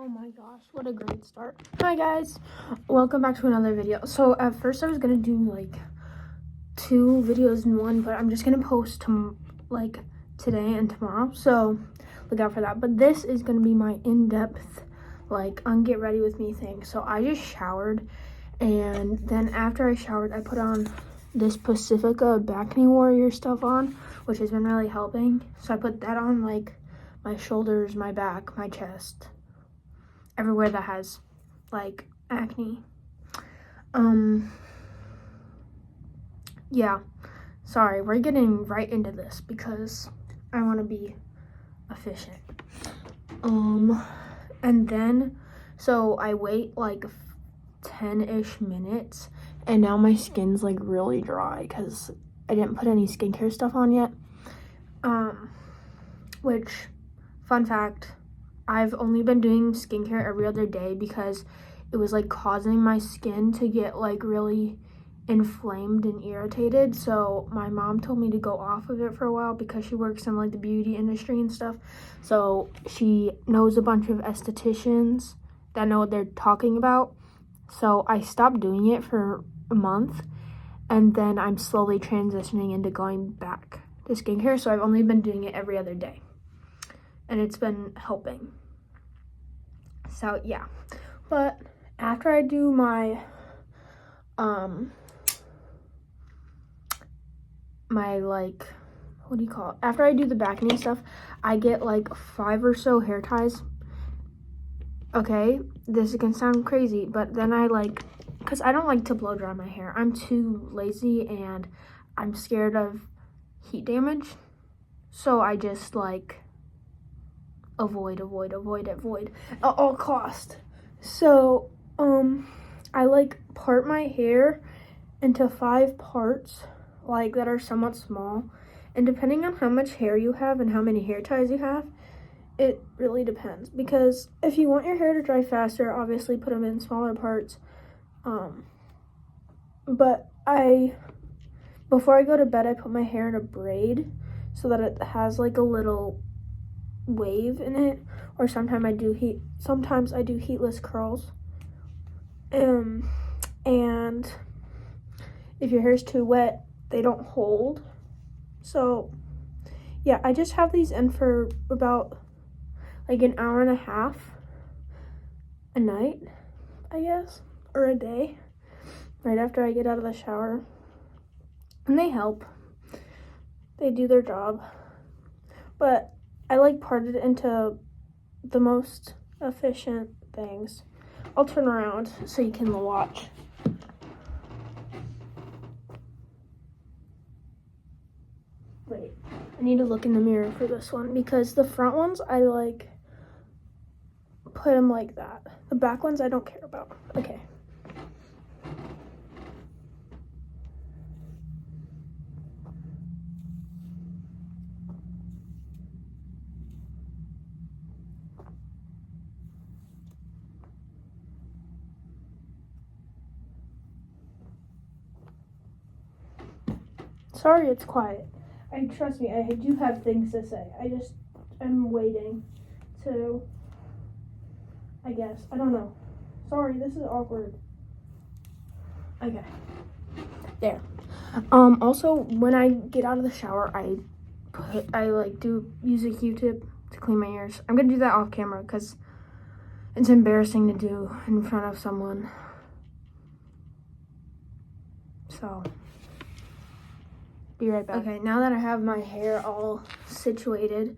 my gosh, what a great start. Hi guys, welcome back to another video. So at first I was gonna do like 2 videos in one, but I'm just gonna post like today and tomorrow, so look out for that. But this is gonna be my in-depth like get ready with me thing. So I just showered, and then after I showered I put on this Pacifica Bikini Warrior stuff on, which has been really helping. So I put that on like my shoulders, my back, my chest, everywhere that has like acne. Yeah, sorry, we're getting right into this because I want to be efficient. And then so I wait like 10-ish minutes, and now my skin's like really dry because I didn't put any skincare stuff on yet. Which, fun fact, I've only been doing skincare every other day because it was like causing my skin to get like really inflamed and irritated. So my mom told me to go off of it for a while because she works in like the beauty industry and stuff. So she knows a bunch of estheticians that know what they're talking about. So I stopped doing it for a month, and then I'm slowly transitioning into going back to skincare. So I've only been doing it every other day, and it's been helping. So yeah, but after I do my like, what do you call it, after I do the bikini stuff, I get like 5 or so hair ties. Okay, this can sound crazy, but then I like, because I don't like to blow dry my hair. I'm too lazy and I'm scared of heat damage, so I just like avoid at all cost. So I like part my hair into 5 parts like that are somewhat small, and depending on how much hair you have and how many hair ties you have, it really depends. Because if you want your hair to dry faster, obviously put them in smaller parts. But before I go to bed, I put my hair in a braid so that it has like a little wave in it, or sometimes I do heatless curls. And if your hair's too wet, they don't hold. So yeah, I just have these in for about like an hour and a half a night, I guess, or a day, right after I get out of the shower. And they help. They do their job. But I like parted into the most efficient things. I'll turn around so you can watch. Wait, I need to look in the mirror for this one, because the front ones I like put them like that. The back ones I don't care about. Okay. Sorry it's quiet. Trust me, I do have things to say. I'm waiting to, I guess. I don't know. Sorry, this is awkward. Okay. There. Also, when I get out of the shower, I use a Q-tip to clean my ears. I'm gonna do that off camera because it's embarrassing to do in front of someone. So be right back. Okay, now that I have my hair all situated,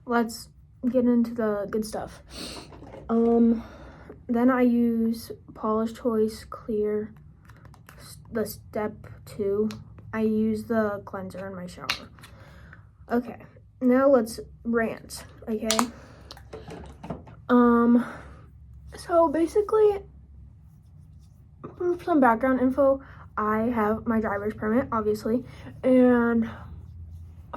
let's get into the good stuff. Then I use Polish Choice Clear, the step 2. I use the cleanser in my shower. Okay, now let's rant, okay? So basically, some background info. I have my driver's permit, obviously, and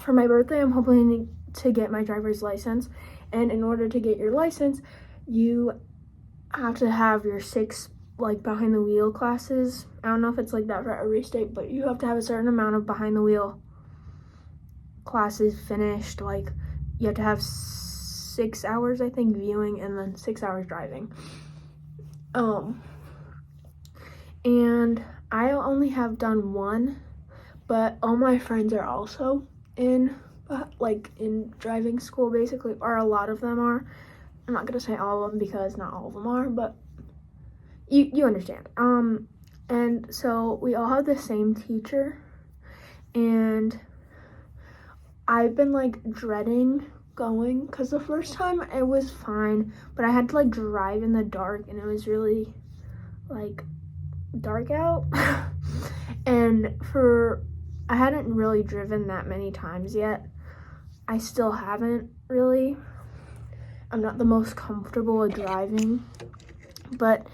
for my birthday, I'm hoping to get my driver's license. And in order to get your license, you have to have your 6 like behind the wheel classes. I don't know if it's like that for every state, but you have to have a certain amount of behind the wheel classes finished. Like you have to have 6 hours, I think, viewing, and then 6 hours driving. And I only have done one, but all my friends are also in driving school, basically, or a lot of them are. I'm not gonna say all of them because not all of them are, but you understand. And so we all have the same teacher, and I've been like dreading going because the first time it was fine, but I had to like drive in the dark, and it was really like dark out. And I hadn't really driven that many times yet. I still haven't really. I'm not the most comfortable with driving, but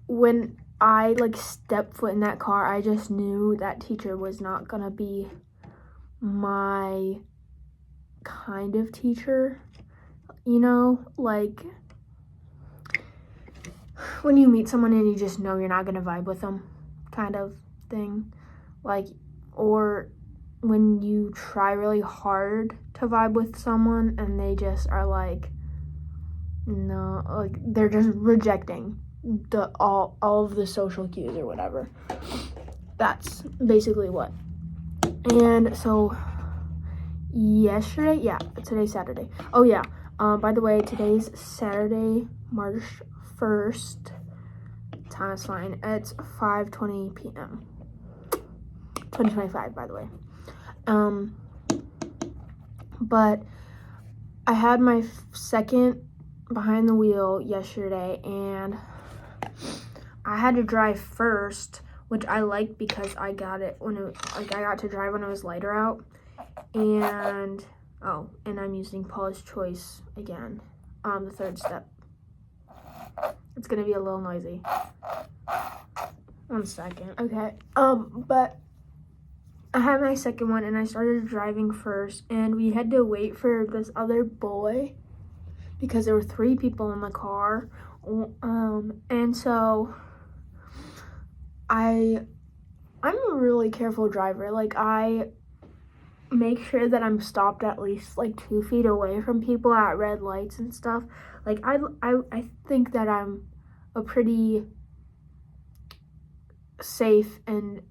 when I like stepped foot in that car, I just knew that teacher was not gonna be my kind of teacher, you know, like when you meet someone and you just know you're not gonna vibe with them kind of thing, like, or when you try really hard to vibe with someone and they just are like, no, like they're just rejecting all of the social cues or whatever. That's basically what. And so yesterday, yeah, today's Saturday. Oh yeah, by the way, today's Saturday, March 1st. Time is fine. It's 5:20 p.m. 2025, by the way. But I had my second behind the wheel yesterday, and I had to drive first, which I liked because I got it when I got to drive when it was lighter out. And and I'm using Paula's Choice again, the third step. It's gonna be a little noisy. 1 second. Okay. But I had my second one, and I started driving first, and we had to wait for this other boy because there were 3 people in the car. And so I'm a really careful driver. Like, I make sure that I'm stopped at least like 2 feet away from people at red lights and stuff. Like, I think that I'm a pretty safe and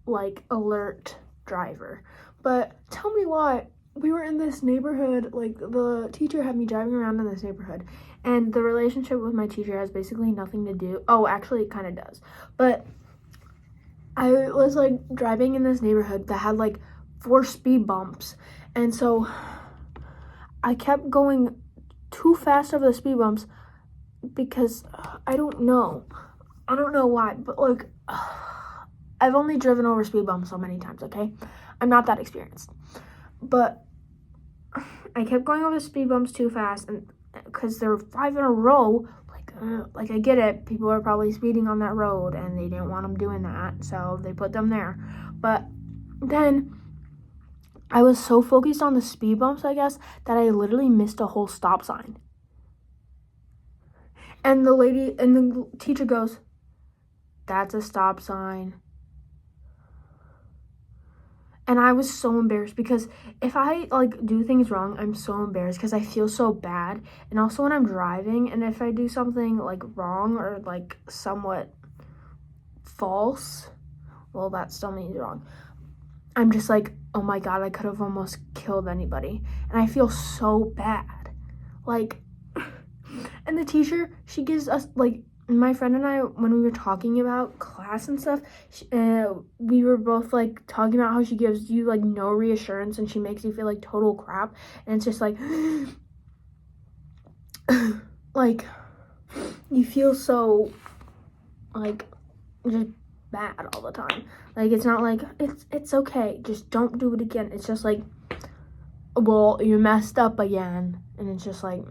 like alert driver. But tell me why. We were in this neighborhood, like the teacher had me driving around in this neighborhood, and the relationship with my teacher has basically nothing to do. Oh, actually it kind of does. But I was like driving in this neighborhood that had like 4 speed bumps, and so I kept going too fast over the speed bumps because I don't know why, but like I've only driven over speed bumps so many times, okay? I'm not that experienced. But I kept going over the speed bumps too fast, and because there were 5 in a row, like I get it, people are probably speeding on that road and they didn't want them doing that, so they put them there. But then I was so focused on the speed bumps, I guess, that I literally missed a whole stop sign. And the teacher goes, "That's a stop sign." And I was so embarrassed because if I like do things wrong, I'm so embarrassed because I feel so bad. And also when I'm driving, and if I do something like wrong or like somewhat false, well, that still means wrong. I'm just like, oh my God, I could have almost killed anybody. And I feel so bad. Like, and the teacher, she gives us like, my friend and I, when we were talking about class and stuff, we were both like talking about how she gives you like no reassurance and she makes you feel like total crap. And it's just like, like you feel so like just bad all the time. Like, it's not like it's okay, just don't do it again. It's just like, well, you messed up again. And it's just like,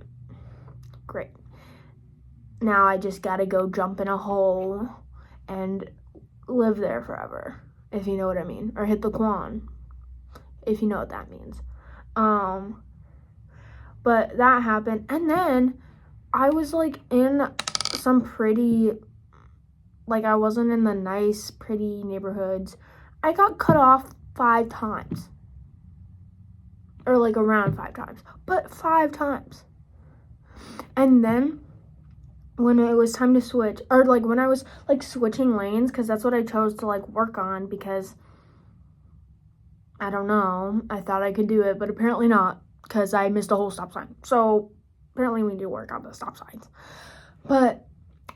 great. Now I just gotta go jump in a hole and live there forever, if you know what I mean. Or hit the Quan, if you know what that means. But that happened. And then I was like in some pretty, like I wasn't in the nice, pretty neighborhoods. I got cut off 5 times. or like around 5 times, but 5 times. And then when it was time to switch, or like when I was like switching lanes, because that's what I chose to like work on, because I don't know, I thought I could do it, but apparently not, because I missed a whole stop sign. So apparently we need to work on the stop signs. But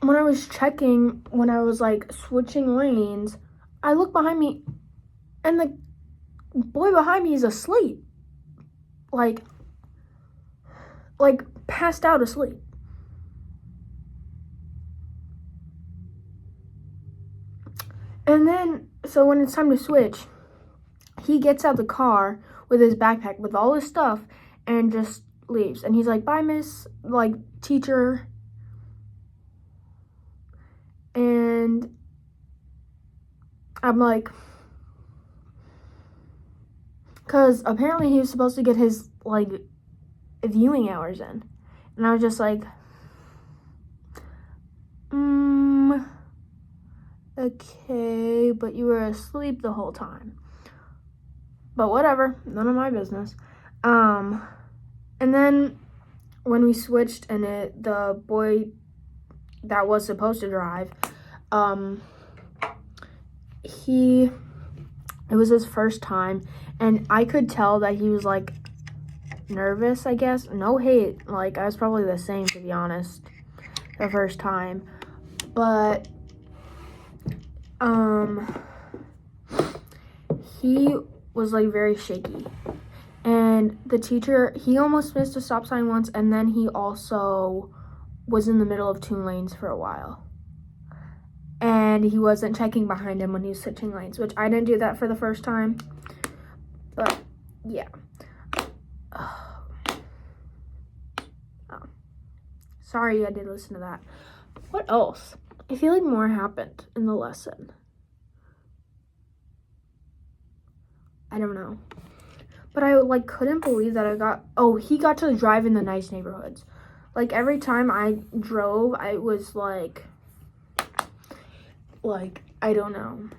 when I was checking, when I was like switching lanes, I look behind me and the boy behind me is asleep. Like passed out asleep. And then, so when it's time to switch, he gets out the car with his backpack with all his stuff and just leaves. And he's like, bye, miss, like, teacher. And I'm like, because apparently he was supposed to get his, like, viewing hours in. And I was just like, okay, but you were asleep the whole time. But whatever, none of my business. And then when we switched and the boy that was supposed to drive, it was his first time, and I could tell that he was like nervous, I guess. No hate, like I was probably the same, to be honest, the first time. But he was like very shaky, and the teacher, he almost missed a stop sign once, and then he also was in the middle of 2 lanes for a while, and he wasn't checking behind him when he was switching lanes, which I didn't do that for the first time. But yeah. Sorry I did listen to that. What else? I feel like more happened in the lesson. I don't know. But I like couldn't believe that he got to drive in the nice neighborhoods. Like every time I drove, I was like I don't know.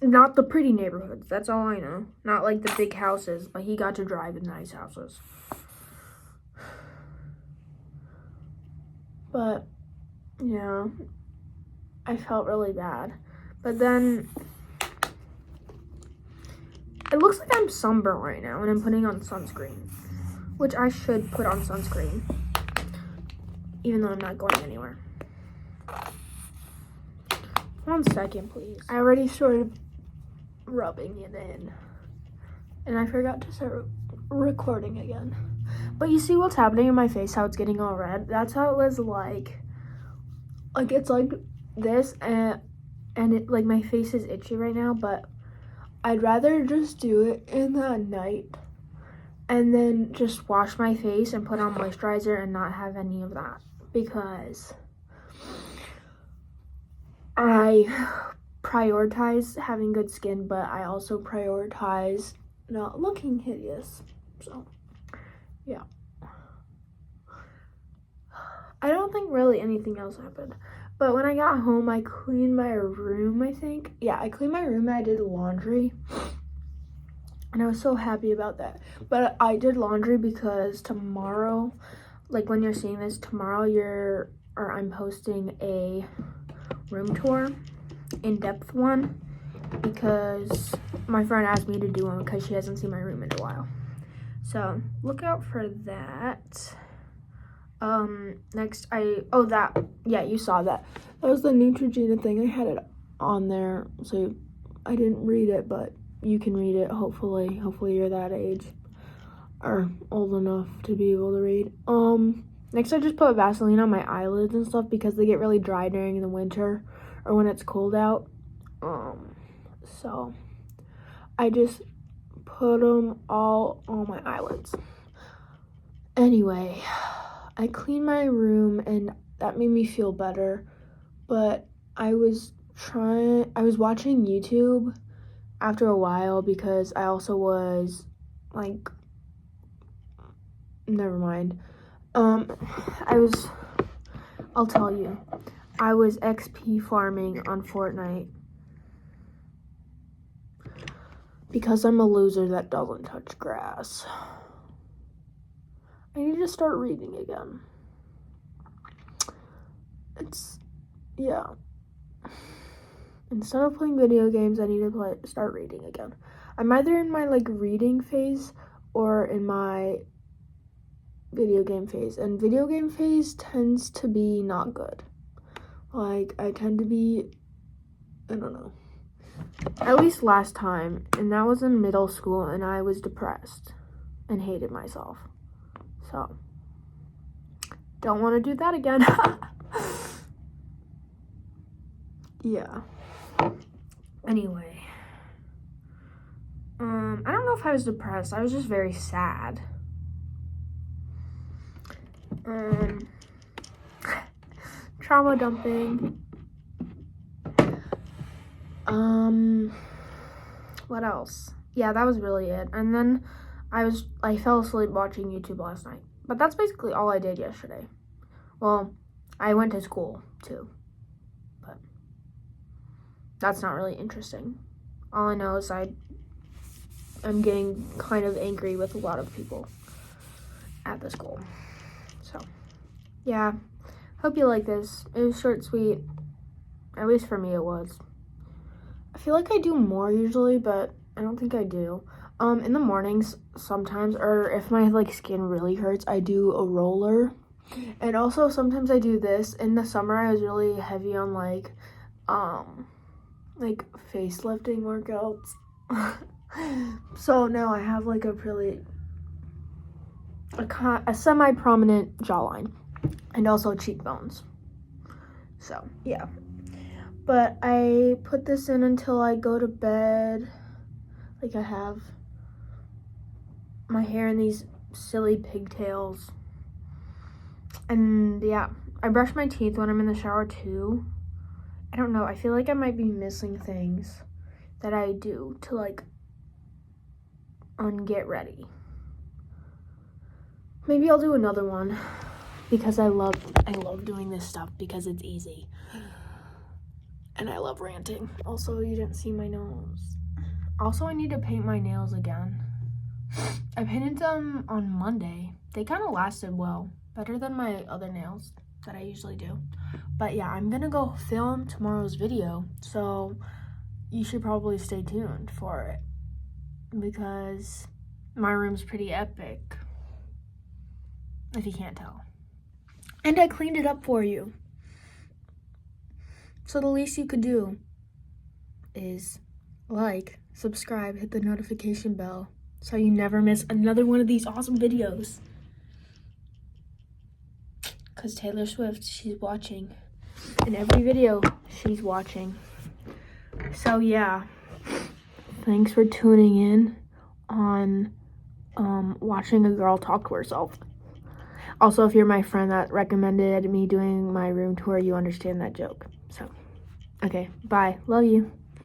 Not the pretty neighborhoods, that's all I know. Not like the big houses, but he got to drive in nice houses. But yeah, I felt really bad. But then it looks like I'm sunburned right now and I'm putting on sunscreen, which I should put on sunscreen, even though I'm not going anywhere. 1 second, please. I already started rubbing it in, and I forgot to start recording again. But you see what's happening in my face, how it's getting all red? That's how it was like it's like this, and it like my face is itchy right now, but I'd rather just do it in the night and then just wash my face and put on moisturizer and not have any of that, because I prioritize having good skin, but I also prioritize not looking hideous. So yeah, I don't think really anything else happened. But when I got home, I cleaned my room, I think. Yeah, I cleaned my room and I did laundry, and I was so happy about that. But I did laundry because tomorrow, like when you're seeing this, tomorrow I'm posting a room tour, in-depth one, because my friend asked me to do one because she hasn't seen my room in a while. So look out for that. Next you saw that. That was the Neutrogena thing. I had it on there, so I didn't read it, but you can read it, hopefully. Hopefully you're that age or old enough to be able to read. Next I just put Vaseline on my eyelids and stuff because they get really dry during the winter or when it's cold out. So I just put them all on my eyelids. Anyway, I cleaned my room and that made me feel better, but I was watching YouTube after a while because I also was like, never mind. I'll tell you, I was XP farming on Fortnite. Because I'm a loser that doesn't touch grass. I need to start reading again. Yeah. Instead of playing video games, I need to start reading again. I'm either in my like reading phase or in my video game phase. And video game phase tends to be not good. Like, I tend to be, I don't know. At least last time, and that was in middle school, and I was depressed and hated myself. So, don't want to do that again. Yeah. Anyway. I don't know if I was depressed. I was just very sad. Trauma dumping. What else? Yeah, that was really it. And then I fell asleep watching YouTube last night. But that's basically all I did yesterday. Well, I went to school too. But that's not really interesting. All I know is I'm getting kind of angry with a lot of people at the school. So, yeah. Hope you like this. It was short, sweet. At least for me it was. I feel like I do more usually, but I don't think I do. In the mornings sometimes, or if my like skin really hurts, I do a roller. And also sometimes I do this. In the summer I was really heavy on like face lifting workouts. So now I have like a semi-prominent jawline and also cheekbones. So yeah, but I put this in until I go to bed. Like, I have my hair in these silly pigtails, and yeah, I brush my teeth when I'm in the shower too. I don't know, I feel like I might be missing things that I do to like get ready. Maybe I'll do another one because I love doing this stuff because it's easy. And I love ranting. Also, you didn't see my nose. Also, I need to paint my nails again. I painted them on Monday. They kind of lasted well, better than my other nails that I usually do. But yeah, I'm gonna go film tomorrow's video, so you should probably stay tuned for it because my room's pretty epic, if you can't tell. And I cleaned it up for you. So the least you could do is like, subscribe, hit the notification bell so you never miss another one of these awesome videos. Because Taylor Swift, she's watching. In every video, she's watching. So yeah, thanks for tuning in on watching a girl talk to herself. Also, if you're my friend that recommended me doing my room tour, you understand that joke. So, okay, bye. Love you.